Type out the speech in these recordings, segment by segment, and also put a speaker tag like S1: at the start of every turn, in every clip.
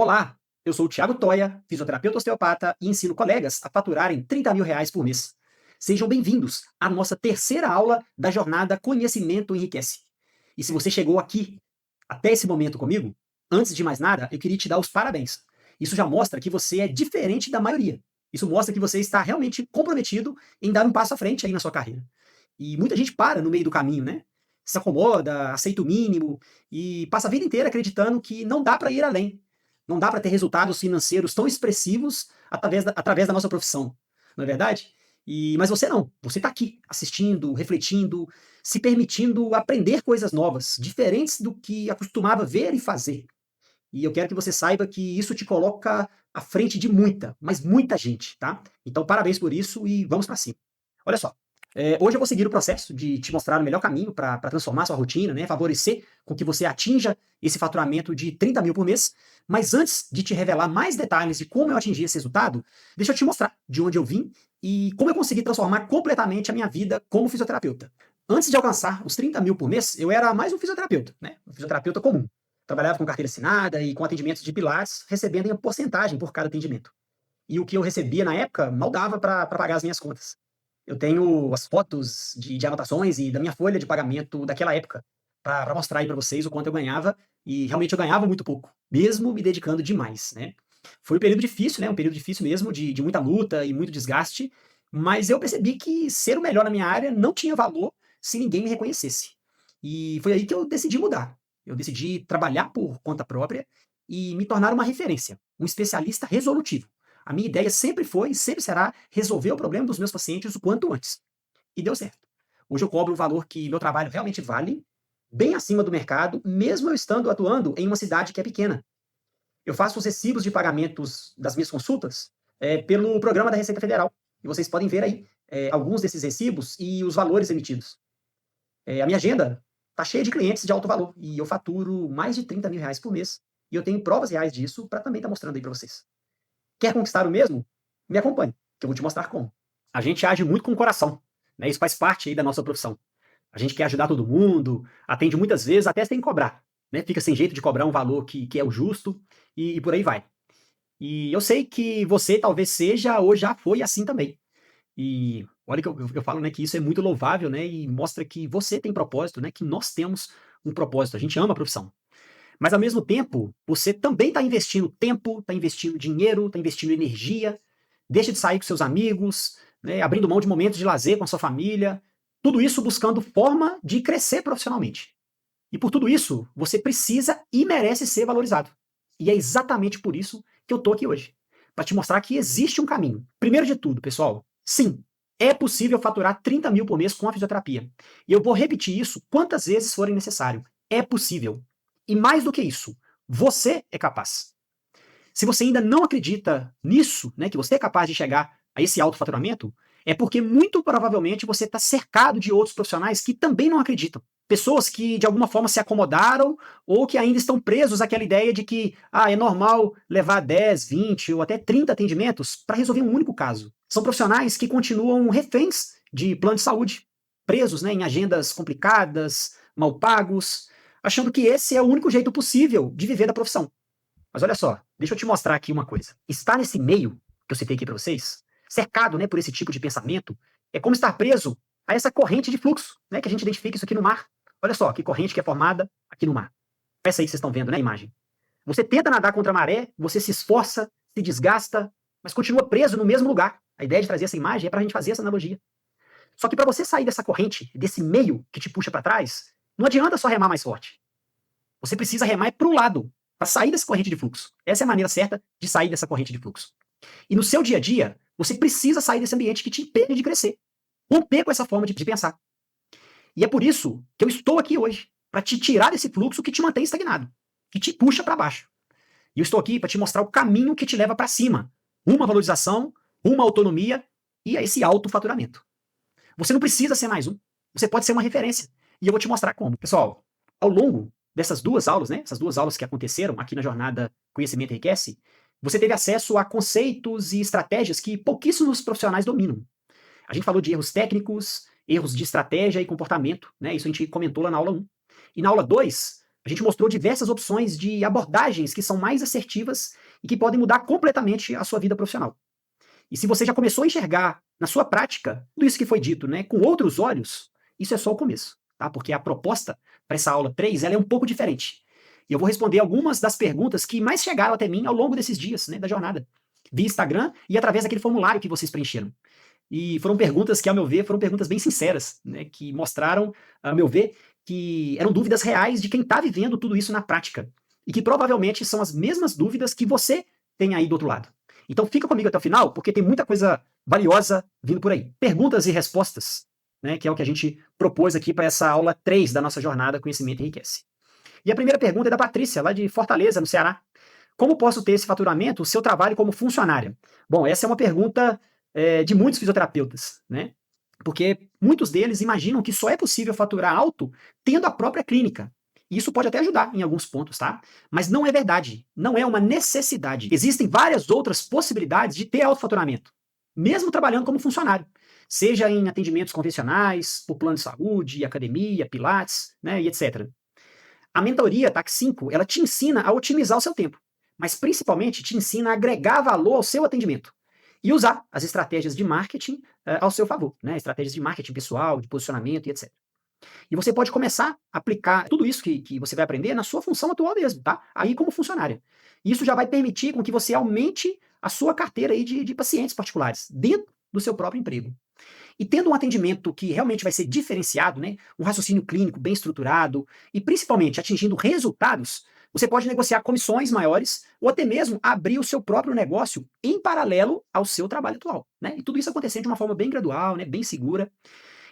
S1: Olá, eu sou o Thiago Toia, fisioterapeuta osteopata e ensino colegas a faturarem R$ 30.000 por mês. Sejam bem-vindos à nossa terceira aula da jornada Conhecimento Enriquece. E se você chegou aqui, até esse momento comigo, antes de mais nada, eu queria te dar os parabéns. Isso já mostra que você é diferente da maioria. Isso mostra que você está realmente comprometido em dar um passo à frente aí na sua carreira. E muita gente para no meio do caminho, né? Se acomoda, aceita o mínimo e passa a vida inteira acreditando que não dá para ir além. Não dá para ter resultados financeiros tão expressivos através da nossa profissão, não é verdade? Mas você não. Você está aqui, assistindo, refletindo, se permitindo aprender coisas novas, diferentes do que acostumava ver e fazer. E eu quero que você saiba que isso te coloca à frente de muita, mas muita gente, tá? Então, parabéns por isso e vamos para cima. Olha só, hoje eu vou seguir o processo de te mostrar o melhor caminho para transformar sua rotina, né? Favorecer com que você atinja esse faturamento de 30 mil por mês. Mas antes de te revelar mais detalhes de como eu atingi esse resultado, deixa eu te mostrar de onde eu vim e como eu consegui transformar completamente a minha vida como fisioterapeuta. Antes de alcançar os 30 mil por mês, eu era mais um fisioterapeuta, né? Um fisioterapeuta comum. Trabalhava com carteira assinada e com atendimentos de pilares, recebendo em porcentagem por cada atendimento. E o que eu recebia na época mal dava para pagar as minhas contas. Eu tenho as fotos de anotações e da minha folha de pagamento daquela época, para mostrar aí para vocês o quanto eu ganhava, e realmente eu ganhava muito pouco, mesmo me dedicando demais, né. Foi um período difícil, né, um período difícil mesmo, de muita luta e muito desgaste, mas eu percebi que ser o melhor na minha área não tinha valor se ninguém me reconhecesse. E foi aí que eu decidi mudar. Eu decidi trabalhar por conta própria e me tornar uma referência, um especialista resolutivo. A minha ideia sempre foi e sempre será resolver o problema dos meus pacientes o quanto antes. E deu certo. Hoje eu cobro o valor que meu trabalho realmente vale, bem acima do mercado, mesmo eu estando atuando em uma cidade que é pequena. Eu faço os recibos de pagamentos das minhas consultas pelo programa da Receita Federal. E vocês podem ver aí alguns desses recibos e os valores emitidos. A minha agenda está cheia de clientes de alto valor e eu faturo mais de R$ 30.000 por mês. E eu tenho provas reais disso para também estar mostrando aí para vocês. Quer conquistar o mesmo? Me acompanhe, que eu vou te mostrar como. A gente age muito com o coração, né? Isso faz parte aí da nossa profissão. A gente quer ajudar todo mundo, atende muitas vezes até sem cobrar, né? Fica sem jeito de cobrar um valor que é o justo e por aí vai. E eu sei que você talvez seja ou já foi assim também. E olha que eu falo, né, que isso é muito louvável, né? E mostra que você tem propósito, né? Que nós temos um propósito. A gente ama a profissão. Mas ao mesmo tempo, você também está investindo tempo, está investindo dinheiro, está investindo energia, deixa de sair com seus amigos, né, abrindo mão de momentos de lazer com a sua família, tudo isso buscando forma de crescer profissionalmente. E por tudo isso, você precisa e merece ser valorizado. E é exatamente por isso que eu estou aqui hoje, para te mostrar que existe um caminho. Primeiro de tudo, pessoal, sim, é possível faturar 30 mil por mês com a fisioterapia. E eu vou repetir isso quantas vezes forem necessário. É possível. E mais do que isso, você é capaz. Se você ainda não acredita nisso, né, que você é capaz de chegar a esse alto faturamento, é porque muito provavelmente você está cercado de outros profissionais que também não acreditam. Pessoas que de alguma forma se acomodaram ou que ainda estão presos àquela ideia de que é normal levar 10, 20 ou até 30 atendimentos para resolver um único caso. São profissionais que continuam reféns de plano de saúde, presos, né, em agendas complicadas, mal pagos, achando que esse é o único jeito possível de viver da profissão. Mas olha só, deixa eu te mostrar aqui uma coisa. Estar nesse meio que eu citei aqui para vocês, cercado, né, por esse tipo de pensamento, é como estar preso a essa corrente de fluxo, né, que a gente identifica isso aqui no mar. Olha só, que corrente que é formada aqui no mar. Essa aí que vocês estão vendo, né, a imagem. Você tenta nadar contra a maré, você se esforça, se desgasta, mas continua preso no mesmo lugar. A ideia de trazer essa imagem é para a gente fazer essa analogia. Só que para você sair dessa corrente, desse meio que te puxa para trás, não adianta só remar mais forte. Você precisa remar para o lado, para sair dessa corrente de fluxo. Essa é a maneira certa de sair dessa corrente de fluxo. E no seu dia a dia, você precisa sair desse ambiente que te impede de crescer. Romper com essa forma de pensar. E é por isso que eu estou aqui hoje, para te tirar desse fluxo que te mantém estagnado, que te puxa para baixo. E eu estou aqui para te mostrar o caminho que te leva para cima. Uma valorização, uma autonomia e esse alto faturamento. Você não precisa ser mais um. Você pode ser uma referência. E eu vou te mostrar como. Pessoal, ao longo dessas duas aulas, né, essas duas aulas que aconteceram aqui na jornada Conhecimento Enriquece, você teve acesso a conceitos e estratégias que pouquíssimos profissionais dominam. A gente falou de erros técnicos, erros de estratégia e comportamento, né? Isso a gente comentou lá na aula 1. E na aula 2, A gente mostrou diversas opções de abordagens que são mais assertivas e que podem mudar completamente a sua vida profissional. E se você já começou a enxergar na sua prática tudo isso que foi dito, né, com outros olhos, isso é só o começo, tá? Porque a proposta para essa aula 3, ela é um pouco diferente. E eu vou responder algumas das perguntas que mais chegaram até mim ao longo desses dias, né, da jornada, via Instagram e através daquele formulário que vocês preencheram. E foram perguntas que, ao meu ver, foram perguntas bem sinceras, né, que mostraram, ao meu ver, que eram dúvidas reais de quem está vivendo tudo isso na prática. E que provavelmente são as mesmas dúvidas que você tem aí do outro lado. Então fica comigo até o final, porque tem muita coisa valiosa vindo por aí. Perguntas e respostas, né, que é o que a gente propôs aqui para essa aula 3 da nossa jornada Conhecimento Enriquece. E a primeira pergunta é da Patrícia, lá de Fortaleza, no Ceará. Como posso ter esse faturamento, o seu trabalho como funcionária? Bom, essa é uma pergunta de muitos fisioterapeutas, né? Porque muitos deles imaginam que só é possível faturar alto tendo a própria clínica. E isso pode até ajudar em alguns pontos, tá? Mas não é verdade. Não é uma necessidade. Existem várias outras possibilidades de ter autofaturamento, mesmo trabalhando como funcionário. Seja em atendimentos convencionais, por plano de saúde, academia, pilates, né, e etc. A mentoria TAC 5, ela te ensina a otimizar o seu tempo, mas principalmente te ensina a agregar valor ao seu atendimento e usar as estratégias de marketing ao seu favor, né? Estratégias de marketing pessoal, de posicionamento e etc. E você pode começar a aplicar tudo isso que você vai aprender na sua função atual mesmo, tá? Aí como funcionária. Isso já vai permitir com que você aumente a sua carteira aí de pacientes particulares dentro do seu próprio emprego. E tendo um atendimento que realmente vai ser diferenciado, né, um raciocínio clínico bem estruturado e principalmente atingindo resultados, você pode negociar comissões maiores ou até mesmo abrir o seu próprio negócio em paralelo ao seu trabalho atual, né? E tudo isso acontecendo de uma forma bem gradual, né, bem segura.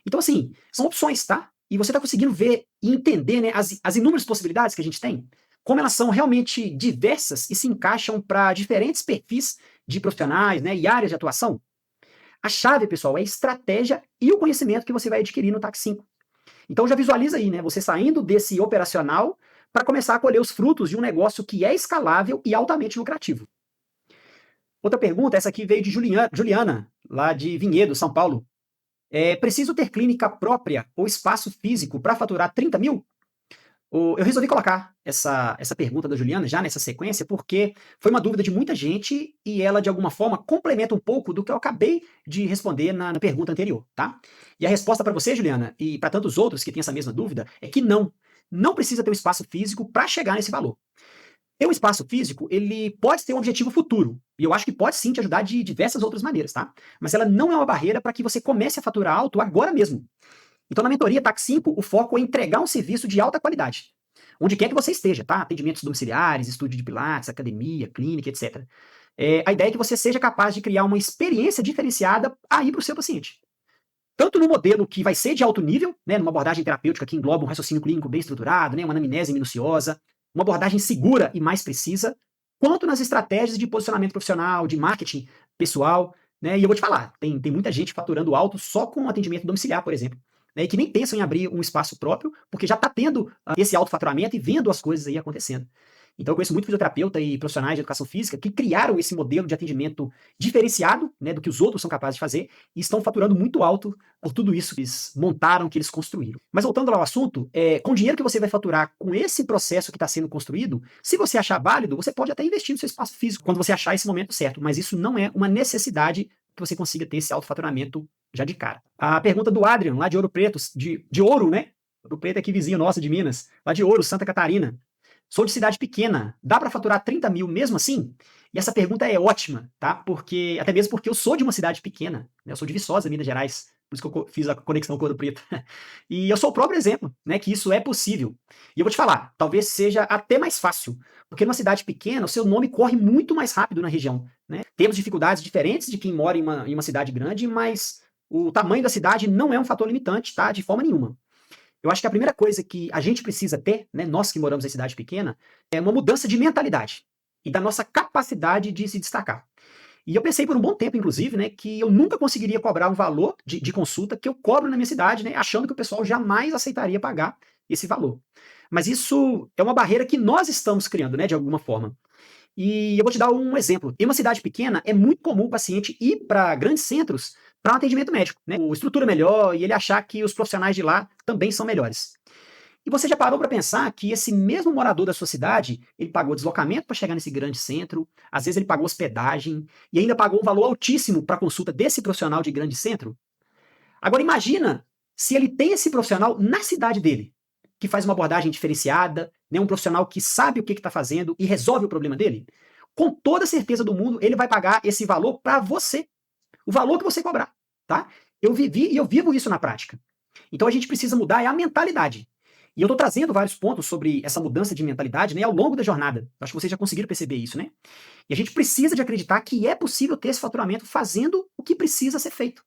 S1: Então, assim, são opções, tá? E você está conseguindo ver e entender, né, as inúmeras possibilidades que a gente tem, como elas são realmente diversas e se encaixam para diferentes perfis de profissionais, né, e áreas de atuação. A chave, pessoal, é a estratégia e o conhecimento que você vai adquirir no TAC 5. Então já visualiza aí, né, você saindo desse operacional para começar a colher os frutos de um negócio que é escalável e altamente lucrativo. Outra pergunta, essa aqui veio de Juliana, lá de Vinhedo, São Paulo. Preciso ter clínica própria ou espaço físico para faturar 30 mil? Eu resolvi colocar essa pergunta da Juliana já nessa sequência porque foi uma dúvida de muita gente e ela, de alguma forma, complementa um pouco do que eu acabei de responder na pergunta anterior, tá? E a resposta para você, Juliana, e para tantos outros que têm essa mesma dúvida, é que não. Não precisa ter um espaço físico para chegar nesse valor. Ter um espaço físico, ele pode ter um objetivo futuro, e eu acho que pode sim te ajudar de diversas outras maneiras, tá? Mas ela não é uma barreira para que você comece a faturar alto agora mesmo. Então, na mentoria TAC 5, o foco é entregar um serviço de alta qualidade, onde quer que você esteja, tá? Atendimentos domiciliares, estúdio de pilates, academia, clínica, etc. A ideia é que você seja capaz de criar uma experiência diferenciada aí para o seu paciente. Tanto no modelo que vai ser de alto nível, né, numa abordagem terapêutica que engloba um raciocínio clínico bem estruturado, né, uma anamnese minuciosa, uma abordagem segura e mais precisa, quanto nas estratégias de posicionamento profissional, de marketing pessoal, né, e eu vou te falar, tem muita gente faturando alto só com atendimento domiciliar, por exemplo, né, e que nem pensam em abrir um espaço próprio, porque já está tendo esse autofaturamento e vendo as coisas aí acontecendo. Então eu conheço muito fisioterapeuta e profissionais de educação física que criaram esse modelo de atendimento diferenciado, né, do que os outros são capazes de fazer, e estão faturando muito alto por tudo isso que eles montaram, que eles construíram. Mas voltando lá ao assunto, com o dinheiro que você vai faturar com esse processo que está sendo construído, se você achar válido, você pode até investir no seu espaço físico, quando você achar esse momento certo, mas isso não é uma necessidade que você consiga ter esse autofaturamento já de cara. A pergunta do Adrian, lá de Ouro Preto, de Ouro, né? Ouro Preto é aqui vizinho nosso de Minas, lá de Ouro, Santa Catarina. Sou de cidade pequena, dá para faturar 30 mil mesmo assim? E essa pergunta é ótima, tá? Porque, até mesmo porque eu sou de uma cidade pequena, né? Eu sou de Viçosa, Minas Gerais, por isso que eu fiz a conexão com Ouro Preto. E eu sou o próprio exemplo, né, que isso é possível. E eu vou te falar, talvez seja até mais fácil, porque numa cidade pequena, o seu nome corre muito mais rápido na região, né? Temos dificuldades diferentes de quem mora em uma cidade grande, mas o tamanho da cidade não é um fator limitante, tá? De forma nenhuma. Eu acho que a primeira coisa que a gente precisa ter, né, nós que moramos em cidade pequena, é uma mudança de mentalidade e da nossa capacidade de se destacar. E eu pensei por um bom tempo, inclusive, né, que eu nunca conseguiria cobrar um valor de consulta que eu cobro na minha cidade, né, achando que o pessoal jamais aceitaria pagar esse valor. Mas isso é uma barreira que nós estamos criando, né, de alguma forma. E eu vou te dar um exemplo. Em uma cidade pequena, é muito comum o paciente ir para grandes centros para um atendimento médico, né? Com estrutura melhor e ele achar que os profissionais de lá também são melhores. E você já parou para pensar que esse mesmo morador da sua cidade, ele pagou deslocamento para chegar nesse grande centro, às vezes ele pagou hospedagem e ainda pagou um valor altíssimo para a consulta desse profissional de grande centro? Agora imagina se ele tem esse profissional na cidade dele, que faz uma abordagem diferenciada, né, um profissional que sabe o que está fazendo e resolve o problema dele. Com toda certeza do mundo, ele vai pagar esse valor para você, o valor que você cobrar, tá? Eu vivi e eu vivo isso na prática. Então a gente precisa mudar a mentalidade. E eu estou trazendo vários pontos sobre essa mudança de mentalidade, né, ao longo da jornada. Acho que vocês já conseguiram perceber isso, né? E a gente precisa de acreditar que é possível ter esse faturamento fazendo o que precisa ser feito.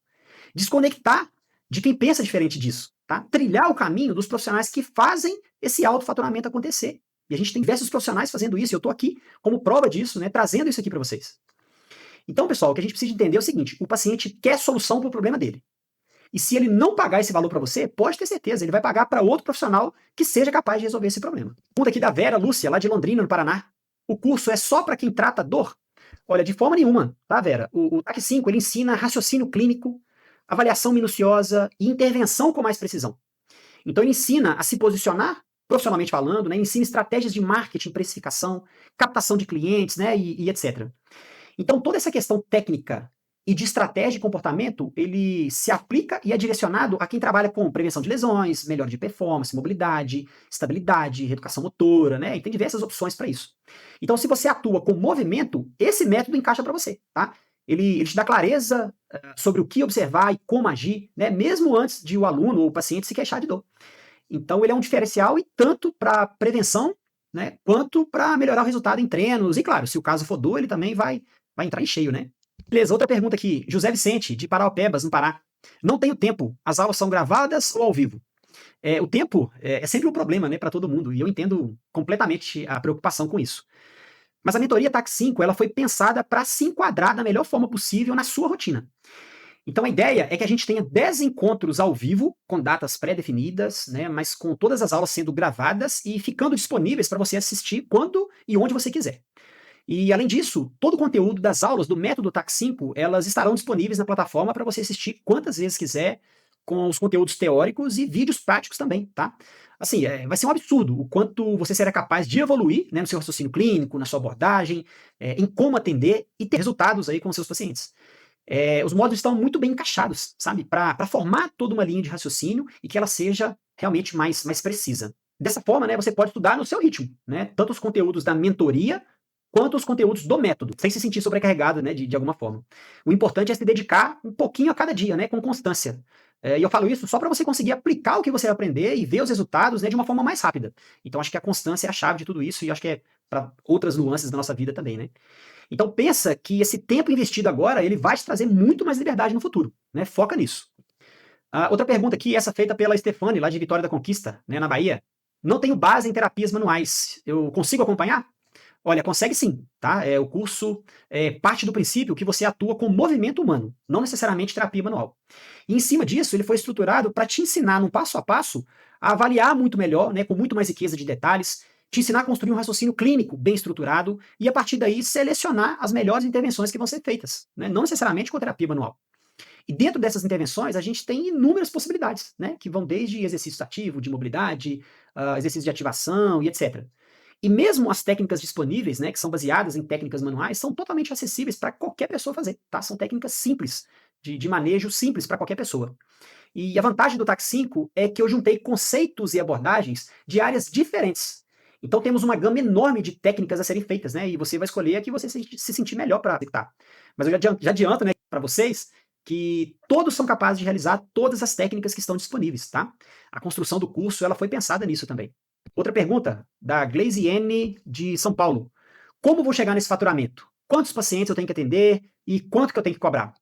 S1: Desconectar de quem pensa diferente disso, tá? Trilhar o caminho dos profissionais que fazem esse autofaturamento acontecer. E a gente tem diversos profissionais fazendo isso, e eu estou aqui como prova disso, né, trazendo isso aqui para vocês. Então, pessoal, o que a gente precisa entender é o seguinte: o paciente quer solução para o problema dele. E se ele não pagar esse valor para você, pode ter certeza, ele vai pagar para outro profissional que seja capaz de resolver esse problema. Pergunta aqui da Vera Lúcia, lá de Londrina, no Paraná. O curso é só para quem trata dor? Olha, de forma nenhuma, tá, Vera? O TAC 5 ele ensina raciocínio clínico, avaliação minuciosa e intervenção com mais precisão. Então ele ensina a se posicionar profissionalmente falando, né? Ele ensina estratégias de marketing, precificação, captação de clientes, né? E etc. Então toda essa questão técnica e de estratégia e comportamento, ele se aplica e é direcionado a quem trabalha com prevenção de lesões, melhora de performance, mobilidade, estabilidade, reeducação motora, né? E tem diversas opções para isso. Então, se você atua com movimento, esse método encaixa para você, tá? Ele te dá clareza sobre o que observar e como agir, né? Mesmo antes de o aluno ou o paciente se queixar de dor. Então, ele é um diferencial e tanto para prevenção, né? Quanto para melhorar o resultado em treinos. E claro, se o caso for dor, ele também vai entrar em cheio, né? Beleza, outra pergunta aqui. José Vicente, de Paraupebas, no Pará. Não tenho tempo. As aulas são gravadas ou ao vivo? O tempo é sempre um problema, né, para todo mundo, e eu entendo completamente a preocupação com isso. Mas a mentoria TAC 5 ela foi pensada para se enquadrar da melhor forma possível na sua rotina. Então a ideia é que a gente tenha 10 encontros ao vivo, com datas pré-definidas, né, mas com todas as aulas sendo gravadas e ficando disponíveis para você assistir quando e onde você quiser. E, além disso, todo o conteúdo das aulas do método TAC 5, elas estarão disponíveis na plataforma para você assistir quantas vezes quiser, com os conteúdos teóricos e vídeos práticos também, tá? Assim, vai ser um absurdo o quanto você será capaz de evoluir, né, no seu raciocínio clínico, na sua abordagem, em como atender e ter resultados aí com os seus pacientes. Os módulos estão muito bem encaixados, sabe? Para formar toda uma linha de raciocínio e que ela seja realmente mais precisa. Dessa forma, né, você pode estudar no seu ritmo, né? Tanto os conteúdos da mentoria quanto os conteúdos do método, sem se sentir sobrecarregado, né, de alguma forma. O importante é se dedicar um pouquinho a cada dia, né, com constância. E eu falo isso só para você conseguir aplicar o que você vai aprender e ver os resultados, né, de uma forma mais rápida. Então acho que a constância é a chave de tudo isso e acho que é para outras nuances da nossa vida também, né? Então pensa que esse tempo investido agora, ele vai te trazer muito mais liberdade no futuro, né? Foca nisso. Outra pergunta aqui, essa feita pela Stefane, lá de Vitória da Conquista, né, na Bahia. Não tenho base em terapias manuais. Eu consigo acompanhar? Olha, consegue sim, tá? O curso parte do princípio que você atua com movimento humano, não necessariamente terapia manual. E em cima disso, ele foi estruturado para te ensinar, no passo a passo, a avaliar muito melhor, né, com muito mais riqueza de detalhes, te ensinar a construir um raciocínio clínico bem estruturado e, a partir daí, selecionar as melhores intervenções que vão ser feitas, né, não necessariamente com terapia manual. E dentro dessas intervenções, a gente tem inúmeras possibilidades, né, que vão desde exercício ativo, de mobilidade, exercício de ativação e etc. E mesmo as técnicas disponíveis, né, que são baseadas em técnicas manuais, são totalmente acessíveis para qualquer pessoa fazer, tá? São técnicas simples, de manejo simples para qualquer pessoa. E a vantagem do TAC 5 é que eu juntei conceitos e abordagens de áreas diferentes. Então temos uma gama enorme de técnicas a serem feitas, né? E você vai escolher a que você se sentir melhor para executar. Mas eu já adianto, né, para vocês que todos são capazes de realizar todas as técnicas que estão disponíveis, tá? A construção do curso ela foi pensada nisso também. Outra pergunta, da Glaziene de São Paulo. Como vou chegar nesse faturamento? Quantos pacientes eu tenho que atender e quanto que eu tenho que cobrar?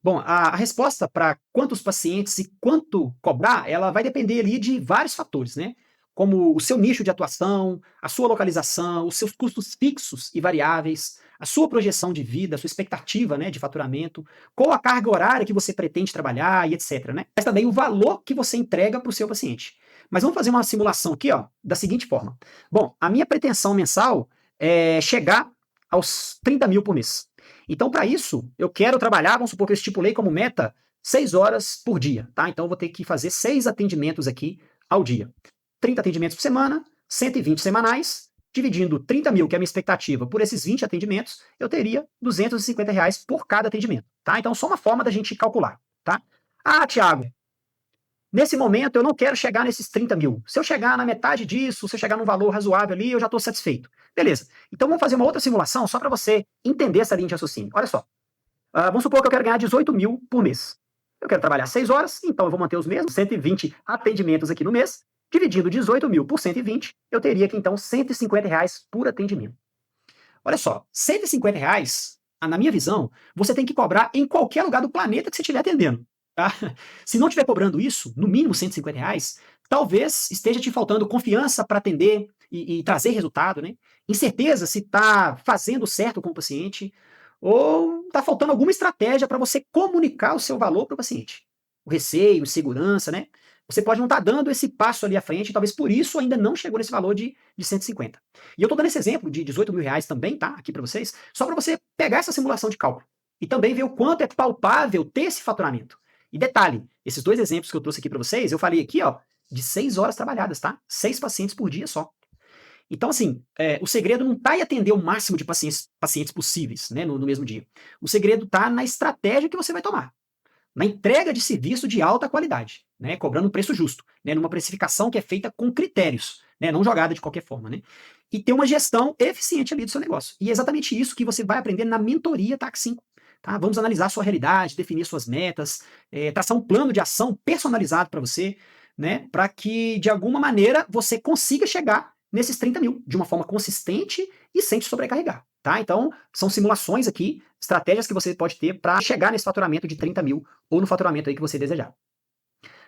S1: Bom, a resposta para quantos pacientes e quanto cobrar, ela vai depender ali de vários fatores, né? Como o seu nicho de atuação, a sua localização, os seus custos fixos e variáveis, a sua projeção de vida, a sua expectativa, né, de faturamento, qual a carga horária que você pretende trabalhar e etc, né? Mas também o valor que você entrega para o seu paciente. Mas vamos fazer uma simulação aqui, ó, da seguinte forma. Bom, a minha pretensão mensal é chegar aos 30 mil por mês. Então, para isso, eu quero trabalhar, vamos supor que eu estipulei como meta 6 horas por dia, tá? Então, eu vou ter que fazer 6 atendimentos aqui ao dia. 30 atendimentos por semana, 120 semanais, dividindo 30 mil, que é a minha expectativa, por esses 20 atendimentos, eu teria R$ 250 por cada atendimento, tá? Então, só uma forma da gente calcular, tá? Ah, Thiago, nesse momento eu não quero chegar nesses 30 mil. Se eu chegar na metade disso, se eu chegar num valor razoável ali, eu já estou satisfeito. Beleza. Então, vamos fazer uma outra simulação só para você entender essa linha de raciocínio. Olha só. Vamos supor que eu quero ganhar 18 mil por mês. Eu quero trabalhar 6 horas, então eu vou manter os mesmos 120 atendimentos aqui no mês. Dividindo 18 mil por 120, eu teria aqui então R$ 150 por atendimento. Olha só, R$ 150, na minha visão, você tem que cobrar em qualquer lugar do planeta que você estiver atendendo. Tá? Se não estiver cobrando isso, no mínimo R$ 150, talvez esteja te faltando confiança para atender e trazer resultado, né? Incerteza se está fazendo certo com o paciente, ou está faltando alguma estratégia para você comunicar o seu valor para o paciente. O receio, segurança, né? Você pode não estar dando esse passo ali à frente, talvez por isso ainda não chegou nesse valor de 150. E eu estou dando esse exemplo de R$ 18 mil também, tá? Aqui para vocês, só para você pegar essa simulação de cálculo. E também ver o quanto é palpável ter esse faturamento. E detalhe, esses dois exemplos que eu trouxe aqui para vocês, eu falei aqui, ó, de 6 horas trabalhadas, tá? 6 pacientes por dia só. Então, assim, o segredo não está em atender o máximo de pacientes possíveis, né, no mesmo dia. O segredo está na estratégia que você vai tomar, na entrega de serviço de alta qualidade, né, cobrando um preço justo, né, numa precificação que é feita com critérios, né, não jogada de qualquer forma, né, e ter uma gestão eficiente ali do seu negócio. E é exatamente isso que você vai aprender na mentoria TAC 5. Tá? Vamos analisar a sua realidade, definir suas metas, traçar um plano de ação personalizado para você, né, para que, de alguma maneira, você consiga chegar nesses 30 mil, de uma forma consistente e sem te sobrecarregar. Tá? Então, são simulações aqui, estratégias que você pode ter para chegar nesse faturamento de 30 mil ou no faturamento aí que você desejar.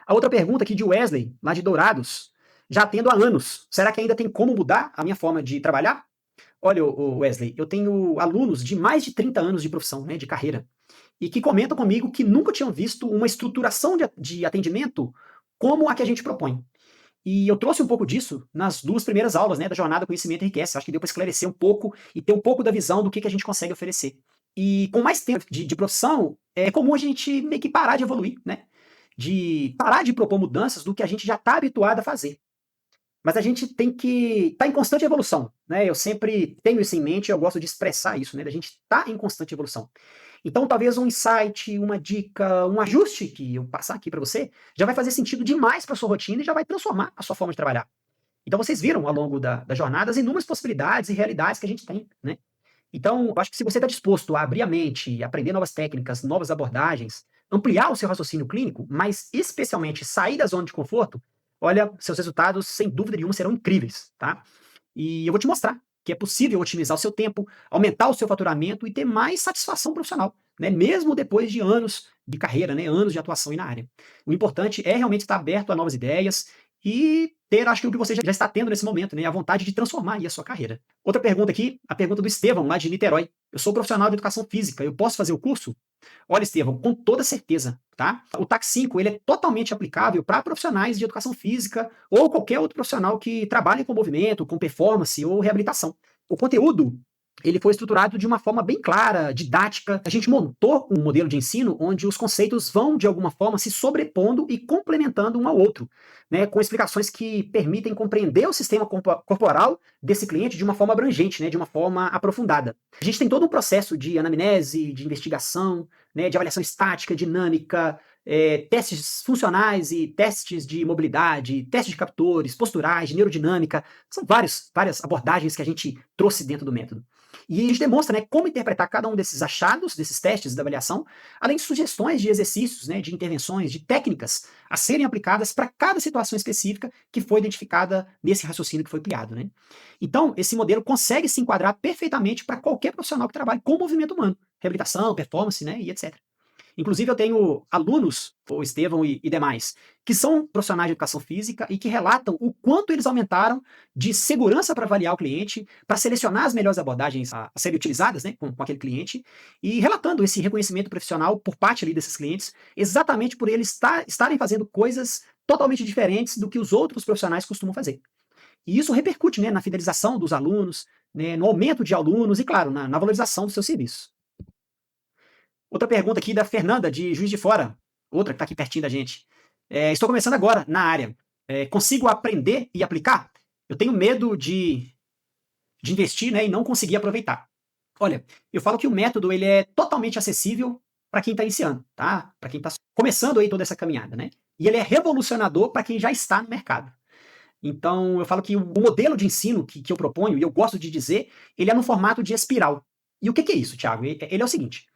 S1: A outra pergunta aqui de Wesley, lá de Dourados. Já atendo há anos. Será que ainda tem como mudar a minha forma de trabalhar? Olha, Wesley, eu tenho alunos de mais de 30 anos de profissão, né, de carreira, e que comentam comigo que nunca tinham visto uma estruturação de atendimento como a que a gente propõe. E eu trouxe um pouco disso nas 2 primeiras aulas, né, da Jornada Conhecimento Enriquece. Acho que deu para esclarecer um pouco e ter um pouco da visão do que a gente consegue oferecer. E com mais tempo de profissão, é comum a gente meio que parar de evoluir, né? De parar de propor mudanças do que a gente já está habituado a fazer. Mas a gente tem que estar em constante evolução, né? Eu sempre tenho isso em mente, eu gosto de expressar isso, né? Da gente estar em constante evolução. Então, talvez um insight, uma dica, um ajuste que eu passar aqui para você, já vai fazer sentido demais para sua rotina e já vai transformar a sua forma de trabalhar. Então, vocês viram ao longo da jornada as inúmeras possibilidades e realidades que a gente tem, né? Então, eu acho que se você está disposto a abrir a mente, aprender novas técnicas, novas abordagens, ampliar o seu raciocínio clínico, mas especialmente sair da zona de conforto, olha, seus resultados, sem dúvida nenhuma, serão incríveis, tá? E eu vou te mostrar que é possível otimizar o seu tempo, aumentar o seu faturamento e ter mais satisfação profissional, né? Mesmo depois de anos de carreira, né? Anos de atuação aí na área. O importante é realmente estar aberto a novas ideias e ter, acho que o que você já está tendo nesse momento, né? A vontade de transformar aí a sua carreira. Outra pergunta aqui, a pergunta do Estevão, lá de Niterói. Eu sou profissional de educação física, eu posso fazer o curso? Olha, Estevão, com toda certeza, tá? O TAC 5, ele é totalmente aplicável para profissionais de educação física ou qualquer outro profissional que trabalhe com movimento, com performance ou reabilitação. O conteúdo, ele foi estruturado de uma forma bem clara, didática. A gente montou um modelo de ensino onde os conceitos vão, de alguma forma, se sobrepondo e complementando um ao outro, né, com explicações que permitem compreender o sistema corporal desse cliente de uma forma abrangente, né, de uma forma aprofundada. A gente tem todo um processo de anamnese, de investigação, né, de avaliação estática, dinâmica, testes funcionais e testes de mobilidade, testes de captores, posturais, de neurodinâmica. São várias abordagens que a gente trouxe dentro do método. E a gente demonstra, né, como interpretar cada um desses achados, desses testes da avaliação, além de sugestões de exercícios, né, de intervenções, de técnicas a serem aplicadas para cada situação específica que foi identificada nesse raciocínio que foi criado, né? Então, esse modelo consegue se enquadrar perfeitamente para qualquer profissional que trabalhe com movimento humano, reabilitação, performance, né, e etc. Inclusive, eu tenho alunos, o Estevão e demais, que são profissionais de educação física e que relatam o quanto eles aumentaram de segurança para avaliar o cliente, para selecionar as melhores abordagens a serem utilizadas, né, com aquele cliente, e relatando esse reconhecimento profissional por parte ali desses clientes, exatamente por eles estarem fazendo coisas totalmente diferentes do que os outros profissionais costumam fazer. E isso repercute, né, na fidelização dos alunos, né, no aumento de alunos e, claro, na valorização dos seus serviços. Outra pergunta aqui da Fernanda, de Juiz de Fora, outra que está aqui pertinho da gente. Estou começando agora na área. consigo aprender e aplicar, eu tenho medo de investir, né, e não conseguir aproveitar. Olha, eu falo que o método ele é totalmente acessível para quem está iniciando, tá? Para quem está começando aí toda essa caminhada, né? E ele é revolucionador para quem já está no mercado. Então, eu falo que o modelo de ensino que eu proponho, e eu gosto de dizer, ele é no formato de espiral. E o que é isso, Thiago? Ele é o seguinte: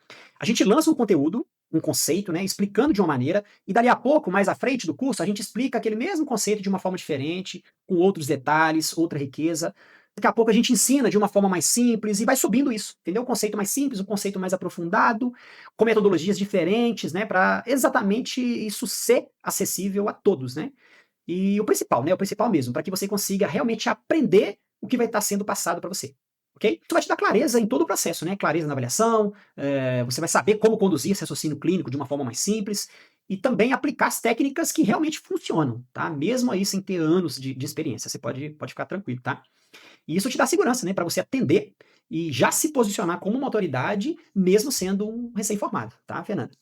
S1: a gente lança um conteúdo, um conceito, né, explicando de uma maneira, e dali a pouco, mais à frente do curso, a gente explica aquele mesmo conceito de uma forma diferente, com outros detalhes, outra riqueza. Daqui a pouco a gente ensina de uma forma mais simples e vai subindo isso, entendeu? Um conceito mais simples, um conceito mais aprofundado, com metodologias diferentes, né, para exatamente isso ser acessível a todos, né? E o principal, né? O principal mesmo, para que você consiga realmente aprender o que vai estar sendo passado para você. Ok? Isso vai te dar clareza em todo o processo, né? Clareza na avaliação, você vai saber como conduzir esse raciocínio clínico de uma forma mais simples e também aplicar as técnicas que realmente funcionam, tá? Mesmo aí sem ter anos de experiência, você pode ficar tranquilo, tá? E isso te dá segurança, né? Para você atender e já se posicionar como uma autoridade, mesmo sendo um recém-formado, tá, Fernanda?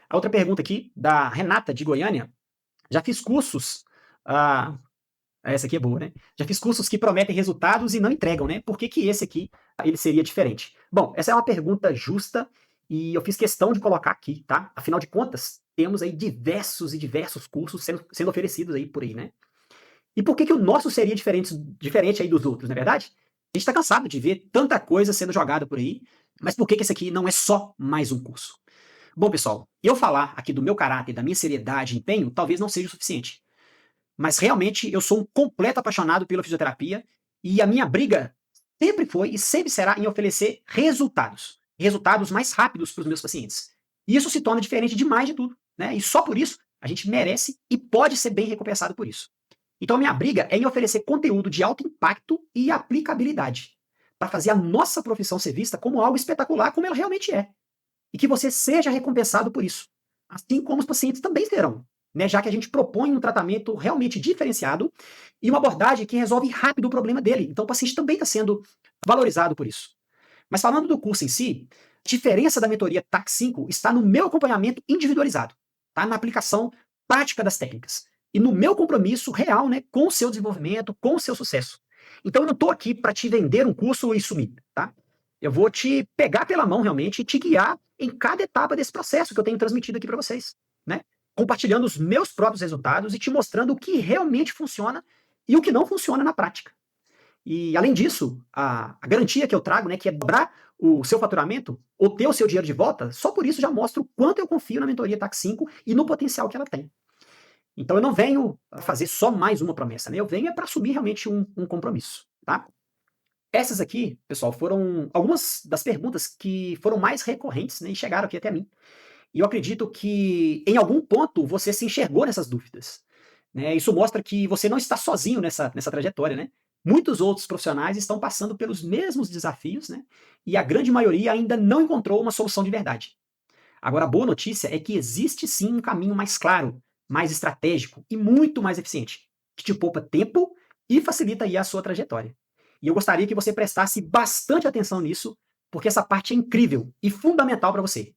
S1: A outra pergunta aqui, da Renata de Goiânia. Já fiz cursos. Ah, essa aqui é boa, né? Já fiz cursos que prometem resultados e não entregam, né? Por que que esse aqui ele seria diferente? Bom, essa é uma pergunta justa e eu fiz questão de colocar aqui, tá? Afinal de contas, temos aí diversos e diversos cursos sendo oferecidos aí por aí, né? E por que que o nosso seria diferente aí dos outros, não é verdade? A gente está cansado de ver tanta coisa sendo jogada por aí, mas por que que esse aqui não é só mais um curso? Bom, pessoal, eu falar aqui do meu caráter, da minha seriedade e empenho, talvez não seja o suficiente. Mas realmente eu sou um completo apaixonado pela fisioterapia e a minha briga sempre foi e sempre será em oferecer resultados. Resultados mais rápidos para os meus pacientes. E isso se torna diferente demais de tudo, né? E só por isso a gente merece e pode ser bem recompensado por isso. Então a minha briga é em oferecer conteúdo de alto impacto e aplicabilidade, para fazer a nossa profissão ser vista como algo espetacular, como ela realmente é. E que você seja recompensado por isso. Assim como os pacientes também serão, né? Já que a gente propõe um tratamento realmente diferenciado e uma abordagem que resolve rápido o problema dele. Então o paciente também está sendo valorizado por isso. Mas falando do curso em si, a diferença da mentoria TAC 5 está no meu acompanhamento individualizado, tá? Na aplicação prática das técnicas e no meu compromisso real, né, com o seu desenvolvimento, com o seu sucesso. Então eu não estou aqui para te vender um curso e sumir, tá? Eu vou te pegar pela mão realmente e te guiar em cada etapa desse processo que eu tenho transmitido aqui para vocês, né? Compartilhando os meus próprios resultados e te mostrando o que realmente funciona e o que não funciona na prática. E, além disso, a garantia que eu trago, né, que é dobrar o seu faturamento ou ter o seu dinheiro de volta, só por isso já mostra o quanto eu confio na mentoria TAC 5 e no potencial que ela tem. Então eu não venho fazer só mais uma promessa, né? Eu venho para assumir realmente um compromisso, tá? Essas aqui, pessoal, foram algumas das perguntas que foram mais recorrentes, né, e chegaram aqui até mim. E eu acredito que em algum ponto você se enxergou nessas dúvidas, né? Isso mostra que você não está sozinho nessa trajetória, né? Muitos outros profissionais estão passando pelos mesmos desafios, né? E a grande maioria ainda não encontrou uma solução de verdade. Agora, a boa notícia é que existe sim um caminho mais claro, mais estratégico e muito mais eficiente, que te poupa tempo e facilita aí a sua trajetória. E eu gostaria que você prestasse bastante atenção nisso, porque essa parte é incrível e fundamental para você.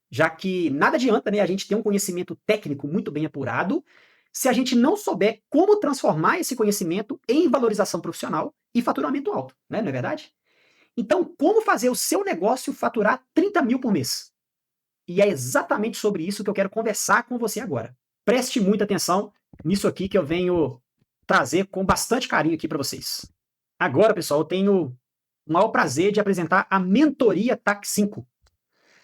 S1: Já que nada adianta, né, a gente ter um conhecimento técnico muito bem apurado, se a gente não souber como transformar esse conhecimento em valorização profissional e faturamento alto, né, não é verdade? Então, como fazer o seu negócio faturar 30 mil por mês? E é exatamente sobre isso que eu quero conversar com você agora. Preste muita atenção nisso aqui que eu venho trazer com bastante carinho aqui para vocês. Agora, pessoal, eu tenho o maior prazer de apresentar a mentoria TAC 5.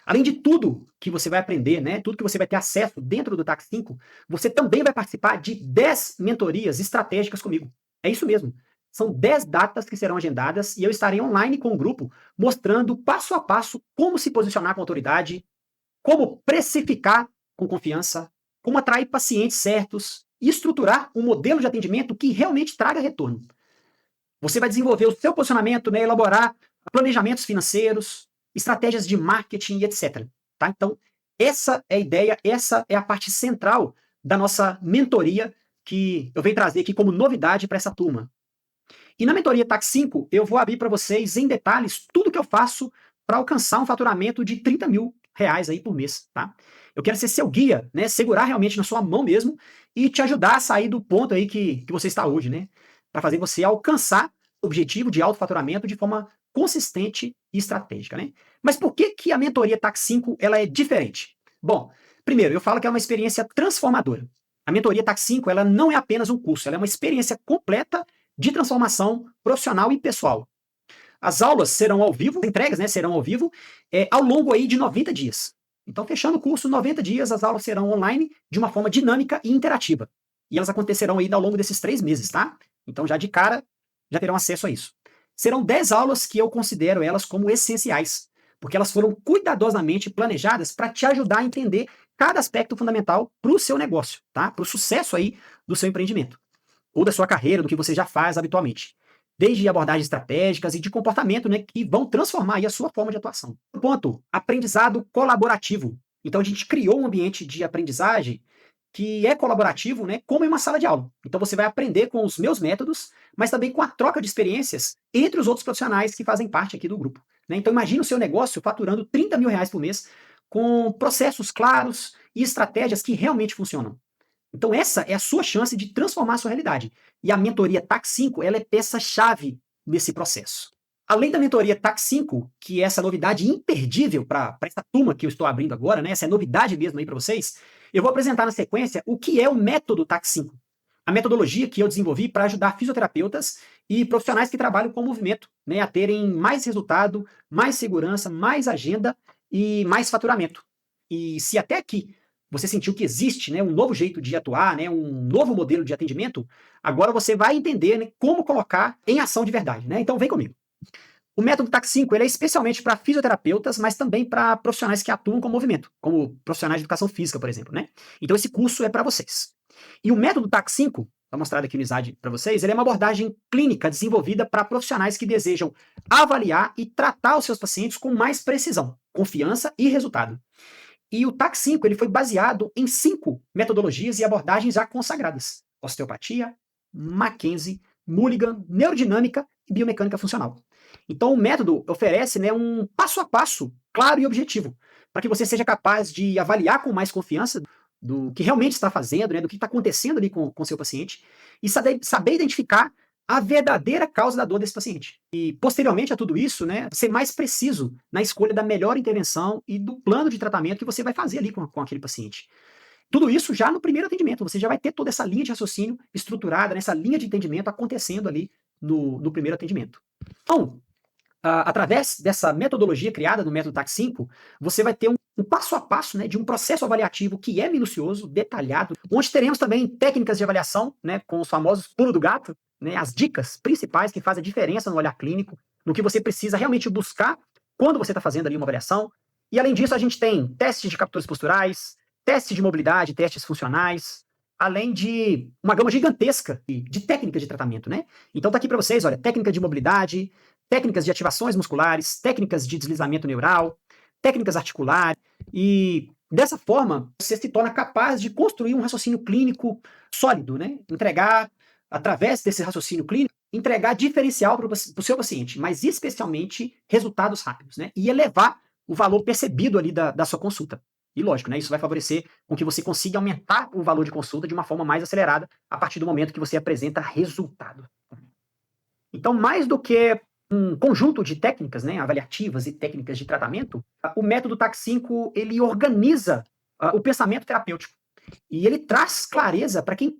S1: Além de tudo que você vai aprender, né, tudo que você vai ter acesso dentro do TAC 5, você também vai participar de 10 mentorias estratégicas comigo. É isso mesmo. São 10 datas que serão agendadas e eu estarei online com o grupo, mostrando passo a passo como se posicionar com autoridade, como precificar com confiança, como atrair pacientes certos e estruturar um modelo de atendimento que realmente traga retorno. Você vai desenvolver o seu posicionamento, né, elaborar planejamentos financeiros, estratégias de marketing e etc. Tá? Então, essa é a ideia, essa é a parte central da nossa mentoria que eu venho trazer aqui como novidade para essa turma. E na mentoria TAC 5, eu vou abrir para vocês em detalhes tudo que eu faço para alcançar um faturamento de 30 mil reais aí por mês, tá? Eu quero ser seu guia, né? Segurar realmente na sua mão mesmo e te ajudar a sair do ponto aí que você está hoje, né? Para fazer você alcançar o objetivo de autofaturamento de forma consistente e estratégica, né? Mas por que que a mentoria TAC 5 ela é diferente? Bom, primeiro, eu falo que é uma experiência transformadora. A mentoria TAC 5 ela não é apenas um curso, ela é uma experiência completa de transformação profissional e pessoal. As aulas serão ao vivo, entregas, né, serão ao vivo, ao longo aí de 90 dias. Então, fechando o curso, 90 dias, as aulas serão online de uma forma dinâmica e interativa. E elas acontecerão aí ao longo desses 3 meses, tá? Então, já de cara, já terão acesso a isso. Serão 10 aulas que eu considero elas como essenciais, porque elas foram cuidadosamente planejadas para te ajudar a entender cada aspecto fundamental para o seu negócio, tá? Para o sucesso aí do seu empreendimento ou da sua carreira, do que você já faz habitualmente. Desde abordagens estratégicas e de comportamento, né, que vão transformar aí a sua forma de atuação. Ponto, aprendizado colaborativo. Então a gente criou um ambiente de aprendizagem que é colaborativo, né, como em uma sala de aula. Então você vai aprender com os meus métodos, mas também com a troca de experiências entre os outros profissionais que fazem parte aqui do grupo, né? Então imagine o seu negócio faturando 30 mil reais por mês com processos claros e estratégias que realmente funcionam. Então essa é a sua chance de transformar a sua realidade. E a mentoria TAC 5, ela é peça-chave nesse processo. Além da mentoria TAC 5, que é essa novidade imperdível para essa turma que eu estou abrindo agora, né? Essa é novidade mesmo aí para vocês, eu vou apresentar na sequência o que é o método TAC 5. A metodologia que eu desenvolvi para ajudar fisioterapeutas e profissionais que trabalham com movimento, né, a terem mais resultado, mais segurança, mais agenda e mais faturamento. E se até aqui você sentiu que existe, né, um novo jeito de atuar, né, um novo modelo de atendimento, agora você vai entender, né, como colocar em ação de verdade, né? Então vem comigo. O método TAC 5 ele é especialmente para fisioterapeutas, mas também para profissionais que atuam com movimento, como profissionais de educação física, por exemplo, né? Então esse curso é para vocês. E o método TAC 5, está mostrado aqui no slide para vocês, ele é uma abordagem clínica desenvolvida para profissionais que desejam avaliar e tratar os seus pacientes com mais precisão, confiança e resultado. E o TAC 5 ele foi baseado em 5 metodologias e abordagens já consagradas: osteopatia, Mackenzie, Mulligan, neurodinâmica e biomecânica funcional. Então o método oferece, né, um passo a passo claro e objetivo, para que você seja capaz de avaliar com mais confiança do que realmente está fazendo, né, do que está acontecendo ali com o seu paciente, e saber identificar a verdadeira causa da dor desse paciente. E, posteriormente a tudo isso, né, ser mais preciso na escolha da melhor intervenção e do plano de tratamento que você vai fazer ali com aquele paciente. Tudo isso já no primeiro atendimento, você já vai ter toda essa linha de raciocínio estruturada, nessa linha de entendimento acontecendo ali no primeiro atendimento. Então, através dessa metodologia criada no método TAC 5, você vai ter um passo a passo, né, de um processo avaliativo que é minucioso, detalhado, onde teremos também técnicas de avaliação, né, com os famosos pulo do gato, né, as dicas principais que fazem a diferença no olhar clínico, no que você precisa realmente buscar quando você está fazendo ali uma avaliação. E além disso, a gente tem testes de capturas posturais, testes de mobilidade, testes funcionais, além de uma gama gigantesca de técnicas de tratamento, né? Então tá aqui para vocês, olha, técnica de mobilidade, técnicas de ativações musculares, técnicas de deslizamento neural, técnicas articulares, e dessa forma você se torna capaz de construir um raciocínio clínico sólido, né? Entregar, através desse raciocínio clínico, entregar diferencial para o seu paciente, mas especialmente resultados rápidos, né? E elevar o valor percebido ali da sua consulta. E lógico, né, isso vai favorecer com que você consiga aumentar o valor de consulta de uma forma mais acelerada a partir do momento que você apresenta resultado. Então, mais do que um conjunto de técnicas, né, avaliativas e técnicas de tratamento, o método TAC 5 ele organiza o pensamento terapêutico e ele traz clareza para quem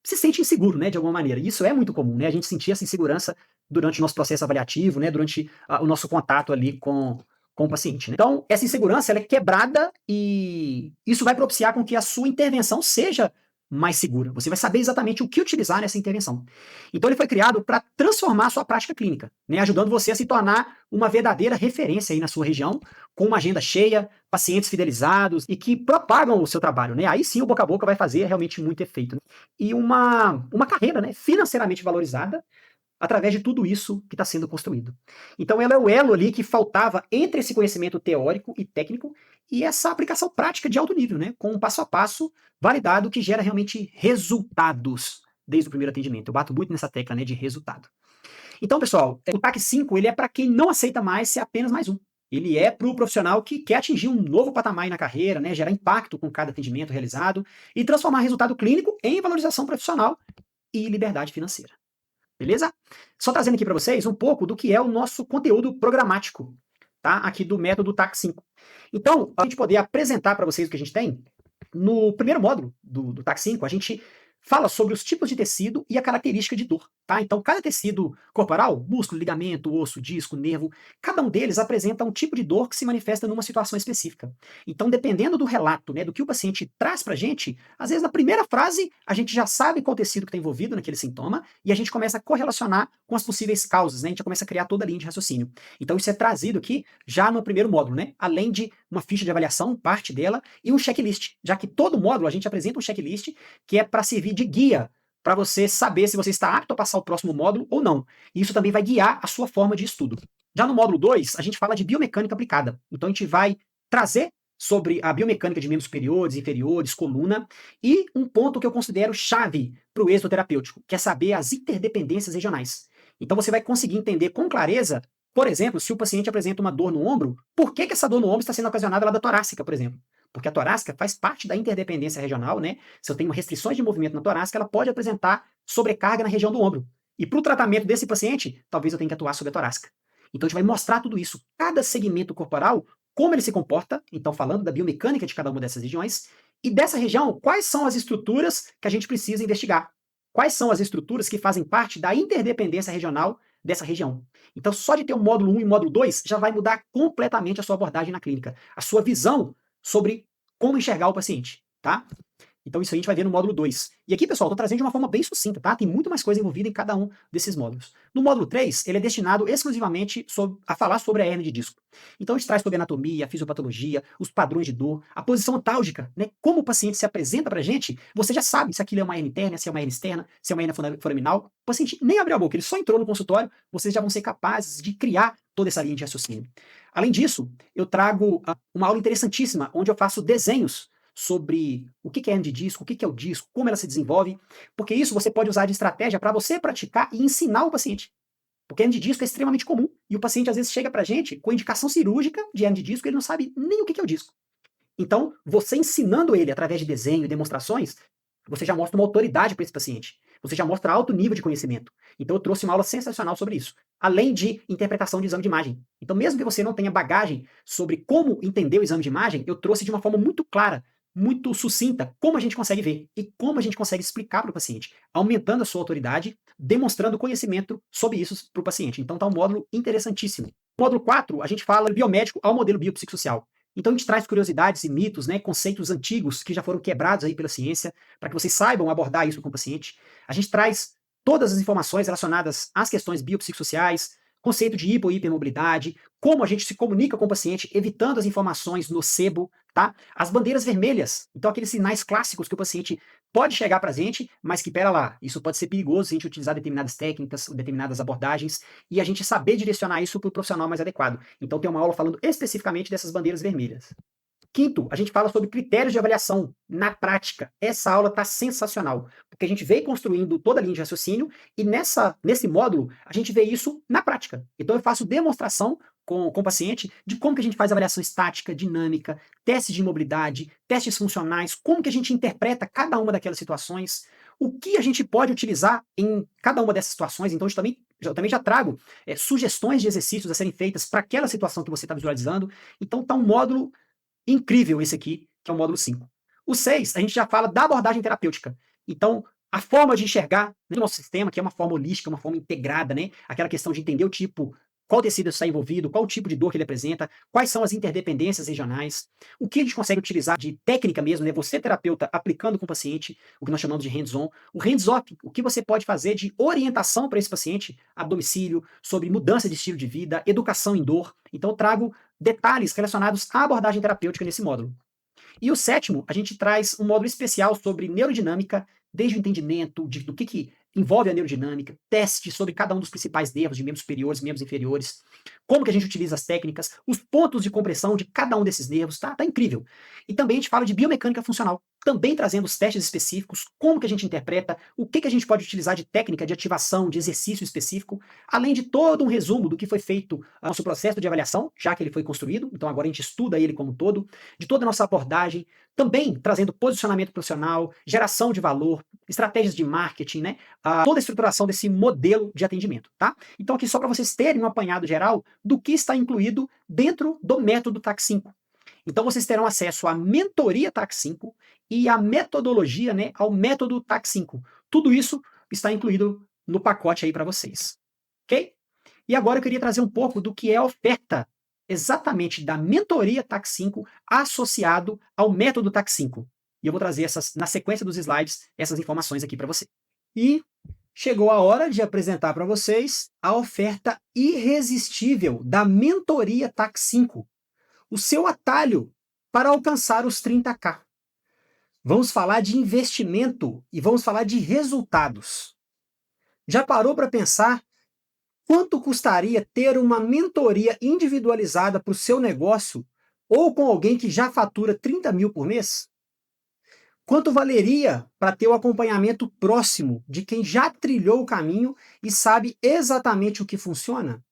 S1: se sente inseguro, né, de alguma maneira. E isso é muito comum, né, a gente sentir essa insegurança durante o nosso processo avaliativo, né, durante o nosso contato ali com o paciente, né? Então, essa insegurança ela é quebrada e isso vai propiciar com que a sua intervenção seja mais segura. Você vai saber exatamente o que utilizar nessa intervenção. Então, ele foi criado para transformar a sua prática clínica, né, ajudando você a se tornar uma verdadeira referência aí na sua região, com uma agenda cheia, pacientes fidelizados e que propagam o seu trabalho, né? Aí sim o boca a boca vai fazer realmente muito efeito, né? E uma carreira, né, financeiramente valorizada através de tudo isso que está sendo construído. Então ela é o elo ali que faltava entre esse conhecimento teórico e técnico e essa aplicação prática de alto nível, né, com um passo a passo validado que gera realmente resultados desde o primeiro atendimento. Eu bato muito nessa tecla, né, de resultado. Então, pessoal, o TAC 5 ele é para quem não aceita mais ser apenas mais um. Ele é para o profissional que quer atingir um novo patamar aí na carreira, né, gerar impacto com cada atendimento realizado e transformar resultado clínico em valorização profissional e liberdade financeira. Beleza? Só trazendo aqui para vocês um pouco do que é o nosso conteúdo programático, tá? Aqui do método TAC 5. Então, a gente poder apresentar para vocês o que a gente tem, no primeiro módulo do TAC 5, a gente fala sobre os tipos de tecido e a característica de dor, tá? Então, cada tecido corporal, músculo, ligamento, osso, disco, nervo, cada um deles apresenta um tipo de dor que se manifesta numa situação específica. Então, dependendo do relato, né, do que o paciente traz pra gente, às vezes na primeira frase a gente já sabe qual tecido que está envolvido naquele sintoma e a gente começa a correlacionar com as possíveis causas, né? A gente já começa a criar toda a linha de raciocínio. Então, isso é trazido aqui já no primeiro módulo, né? Além de uma ficha de avaliação, parte dela, e um checklist, já que todo módulo a gente apresenta um checklist que é para servir de guia para você saber se você está apto a passar o próximo módulo ou não. E isso também vai guiar a sua forma de estudo. Já no módulo 2, a gente fala de biomecânica aplicada. Então a gente vai trazer sobre a biomecânica de membros superiores, inferiores, coluna, e um ponto que eu considero chave para o êxito terapêutico, que é saber as interdependências regionais. Então você vai conseguir entender com clareza, por exemplo, se o paciente apresenta uma dor no ombro, por que essa dor no ombro está sendo ocasionada lá da torácica, por exemplo? Porque a torácica faz parte da interdependência regional, né? Se eu tenho restrições de movimento na torácica, ela pode apresentar sobrecarga na região do ombro. E para o tratamento desse paciente, talvez eu tenha que atuar sobre a torácica. Então a gente vai mostrar tudo isso, cada segmento corporal, como ele se comporta, então falando da biomecânica de cada uma dessas regiões, e dessa região, quais são as estruturas que a gente precisa investigar. Quais são as estruturas que fazem parte da interdependência regional dessa região. Então, só de ter o módulo 1 e o módulo 2 já vai mudar completamente a sua abordagem na clínica, a sua visão sobre como enxergar o paciente, tá? Então isso a gente vai ver no módulo 2. E aqui, pessoal, estou trazendo de uma forma bem sucinta, tá? Tem muito mais coisa envolvida em cada um desses módulos. No módulo 3, ele é destinado exclusivamente a falar sobre a hernia de disco. Então a gente traz sobre a anatomia, a fisiopatologia, os padrões de dor, a posição antálgica, né? Como o paciente se apresenta pra gente, você já sabe se aquilo é uma hernia interna, se é uma hernia externa, se é uma hernia foraminal. O paciente nem abriu a boca, ele só entrou no consultório, vocês já vão ser capazes de criar toda essa linha de raciocínio. Além disso, eu trago uma aula interessantíssima, onde eu faço desenhos sobre o que é hernia de disco, o que é o disco, como ela se desenvolve, porque isso você pode usar de estratégia para você praticar e ensinar o paciente. Porque hernia de disco é extremamente comum, e o paciente às vezes chega pra gente com indicação cirúrgica de hernia de disco e ele não sabe nem o que é o disco. Então, você ensinando ele através de desenho e demonstrações, você já mostra uma autoridade para esse paciente. Você já mostra alto nível de conhecimento. Então eu trouxe uma aula sensacional sobre isso. Além de interpretação de exame de imagem. Então mesmo que você não tenha bagagem sobre como entender o exame de imagem, eu trouxe de uma forma muito clara, muito sucinta, como a gente consegue ver e como a gente consegue explicar para o paciente, aumentando a sua autoridade, demonstrando conhecimento sobre isso para o paciente. Então tá um módulo interessantíssimo. No módulo 4, a gente fala biomédico ao modelo biopsicossocial. Então a gente traz curiosidades e mitos, né, conceitos antigos que já foram quebrados aí pela ciência, para que vocês saibam abordar isso com o paciente. A gente traz todas as informações relacionadas às questões biopsicossociais, conceito de hipo e hipermobilidade, como a gente se comunica com o paciente, evitando as informações nocebo, tá? As bandeiras vermelhas, então aqueles sinais clássicos que o paciente pode chegar pra gente, mas que, pera lá, isso pode ser perigoso se a gente utilizar determinadas técnicas, determinadas abordagens, e a gente saber direcionar isso para o profissional mais adequado. Então tem uma aula falando especificamente dessas bandeiras vermelhas. Quinto, a gente fala sobre critérios de avaliação na prática. Essa aula está sensacional, porque a gente veio construindo toda a linha de raciocínio e nesse módulo a gente vê isso na prática. Então eu faço demonstração com o paciente de como que a gente faz avaliação estática, dinâmica, testes de mobilidade, testes funcionais, como que a gente interpreta cada uma daquelas situações, o que a gente pode utilizar em cada uma dessas situações. Então eu também já trago sugestões de exercícios a serem feitas para aquela situação que você está visualizando. Então está um módulo incrível esse aqui, que é o módulo 5. O 6, a gente já fala da abordagem terapêutica. Então, a forma de enxergar no nosso sistema, que é uma forma holística, uma forma integrada, né? Aquela questão de entender o tipo, qual tecido está envolvido, qual o tipo de dor que ele apresenta, quais são as interdependências regionais, o que a gente consegue utilizar de técnica mesmo, né? Você, terapeuta, aplicando com o paciente, o que nós chamamos de hands-on, o hands-off, o que você pode fazer de orientação para esse paciente a domicílio, sobre mudança de estilo de vida, educação em dor. Então, eu trago detalhes relacionados à abordagem terapêutica nesse módulo. E o 7º, a gente traz um módulo especial sobre neurodinâmica, desde o entendimento do que envolve a neurodinâmica, testes sobre cada um dos principais nervos de membros superiores, membros inferiores, como que a gente utiliza as técnicas, os pontos de compressão de cada um desses nervos, tá? Tá incrível. E também a gente fala de biomecânica funcional, também trazendo os testes específicos, como que a gente interpreta, o que que a gente pode utilizar de técnica, de ativação, de exercício específico, além de todo um resumo do que foi feito no nosso processo de avaliação, já que ele foi construído, então agora a gente estuda ele como um todo, de toda a nossa abordagem, também trazendo posicionamento profissional, geração de valor, estratégias de marketing, né? Toda a estruturação desse modelo de atendimento, tá? Então aqui só para vocês terem um apanhado geral do que está incluído dentro do método TAC 5. Então vocês terão acesso à mentoria TAC 5 e à metodologia, né, ao método TAC 5. Tudo isso está incluído no pacote aí para vocês, ok? E agora eu queria trazer um pouco do que é a oferta exatamente da mentoria TAC 5 associado ao método TAC 5. E eu vou trazer na sequência dos slides, essas informações aqui para você. E chegou a hora de apresentar para vocês a oferta irresistível da mentoria TAC 5, o seu atalho para alcançar os 30K. Vamos falar de investimento e vamos falar de resultados. Já parou para pensar quanto custaria ter uma mentoria individualizada para o seu negócio ou com alguém que já fatura 30 mil por mês? Quanto valeria para ter o acompanhamento próximo de quem já trilhou o caminho e sabe exatamente o que funciona?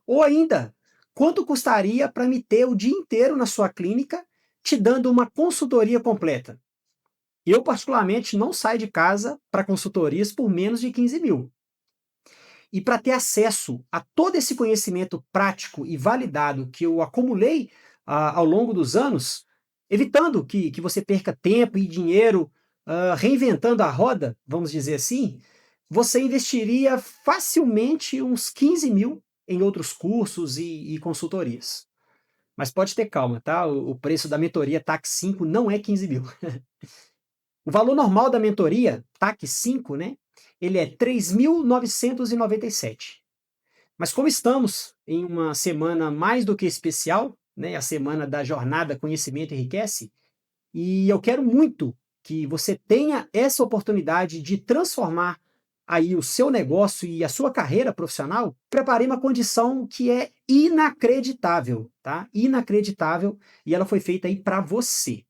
S1: Ou ainda, quanto custaria para me ter o dia inteiro na sua clínica te dando uma consultoria completa? Eu, particularmente, não saio de casa para consultorias por menos de 15 mil. E para ter acesso a todo esse conhecimento prático e validado que eu acumulei ao longo dos anos, evitando que você perca tempo e dinheiro reinventando a roda, vamos dizer assim, você investiria facilmente uns 15 mil em outros cursos e consultorias. Mas pode ter calma, tá? O preço da mentoria TAC 5 não é 15 mil. O valor normal da mentoria, TAC 5, né? Ele é 3.997. Mas como estamos em uma semana mais do que especial, né, a semana da jornada Conhecimento Enriquece, e eu quero muito que você tenha essa oportunidade de transformar aí o seu negócio e a sua carreira profissional, preparei uma condição que é inacreditável, tá? Inacreditável, e ela foi feita aí para você.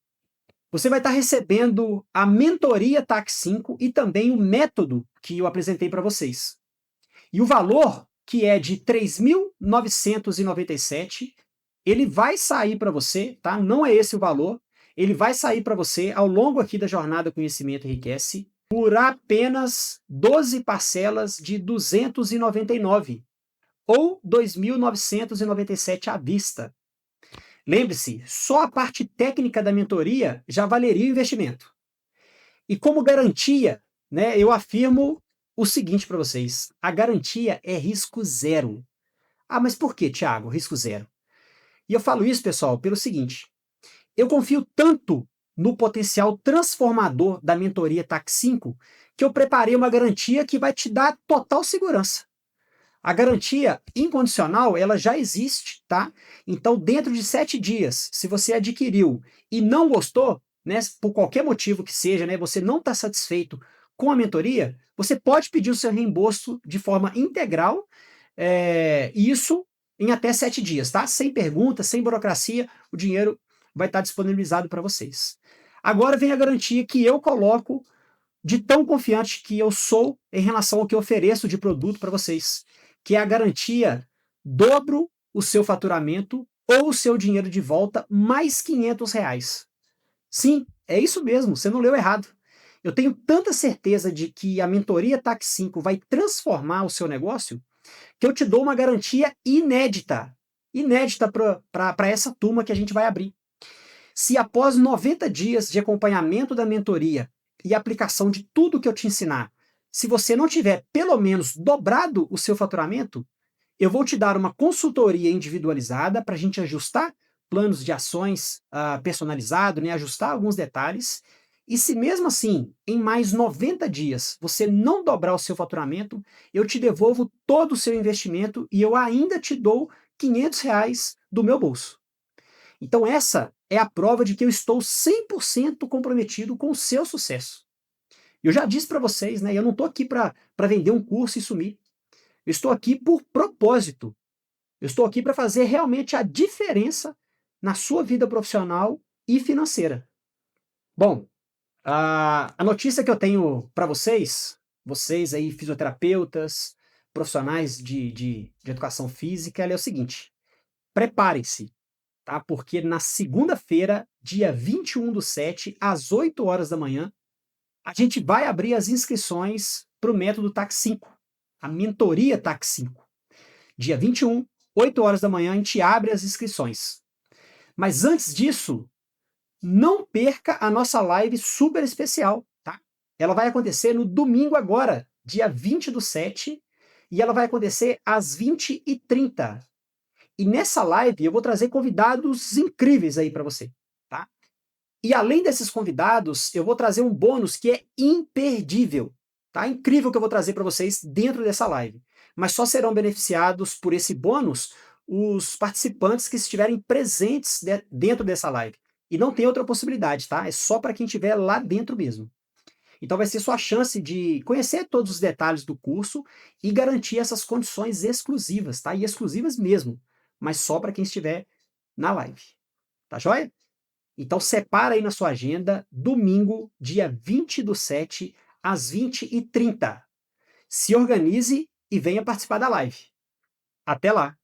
S1: Você vai estar recebendo a mentoria TAC 5 e também o método que eu apresentei para vocês. E o valor, que é de 3.997, ele vai sair para você, tá? Não é esse o valor, ele vai sair para você ao longo aqui da jornada Conhecimento Enriquece por apenas 12 parcelas de 299 ou 2.997 à vista. Lembre-se, só a parte técnica da mentoria já valeria o investimento. E como garantia, né, eu afirmo o seguinte para vocês: a garantia é risco zero. Ah, mas por que, Thiago, risco zero? E eu falo isso, pessoal, pelo seguinte: eu confio tanto no potencial transformador da mentoria TAC 5 que eu preparei uma garantia que vai te dar total segurança. A garantia incondicional, ela já existe, tá? Então, dentro de 7 dias, se você adquiriu e não gostou, né, por qualquer motivo que seja, né, você não está satisfeito com a mentoria, você pode pedir o seu reembolso de forma integral, isso em até 7 dias, tá? Sem pergunta, sem burocracia, o dinheiro vai estar disponibilizado para vocês. Agora vem a garantia que eu coloco de tão confiante que eu sou em relação ao que eu ofereço de produto para vocês, que é a garantia dobro o seu faturamento ou o seu dinheiro de volta mais R$ 500. Sim, é isso mesmo, você não leu errado. Eu tenho tanta certeza de que a mentoria TAC 5 vai transformar o seu negócio que eu te dou uma garantia inédita, inédita para essa turma que a gente vai abrir. Se após 90 dias de acompanhamento da mentoria e aplicação de tudo que eu te ensinar, se você não tiver pelo menos dobrado o seu faturamento, eu vou te dar uma consultoria individualizada para a gente ajustar planos de ações personalizado, né, ajustar alguns detalhes. E se mesmo assim, em mais 90 dias, você não dobrar o seu faturamento, eu te devolvo todo o seu investimento e eu ainda te dou R$ 500 do meu bolso. Então essa é a prova de que eu estou 100% comprometido com o seu sucesso. Eu já disse para vocês, né, eu não estou aqui para vender um curso e sumir. Eu estou aqui por propósito. Eu estou aqui para fazer realmente a diferença na sua vida profissional e financeira. Bom, a notícia que eu tenho para vocês aí, fisioterapeutas, profissionais de educação física, ela é o seguinte: preparem-se, tá? Porque na segunda-feira, dia 21/7, às 8 horas da manhã, a gente vai abrir as inscrições para o método TAC 5, a mentoria TAC 5. Dia 21, 8 horas da manhã, a gente abre as inscrições. Mas antes disso, não perca a nossa live super especial, tá? Ela vai acontecer no domingo agora, dia 20/7, e ela vai acontecer às 20h30. E nessa live eu vou trazer convidados incríveis aí para você, tá? E além desses convidados, eu vou trazer um bônus que é imperdível, tá? Incrível que eu vou trazer para vocês dentro dessa live. Mas só serão beneficiados por esse bônus os participantes que estiverem presentes dentro dessa live. E não tem outra possibilidade, tá? É só para quem estiver lá dentro mesmo. Então vai ser sua chance de conhecer todos os detalhes do curso e garantir essas condições exclusivas, tá? E exclusivas mesmo, mas só para quem estiver na live. Tá joia? Então separa aí na sua agenda, domingo, dia 20/7, às 20h30. Se organize e venha participar da live. Até lá!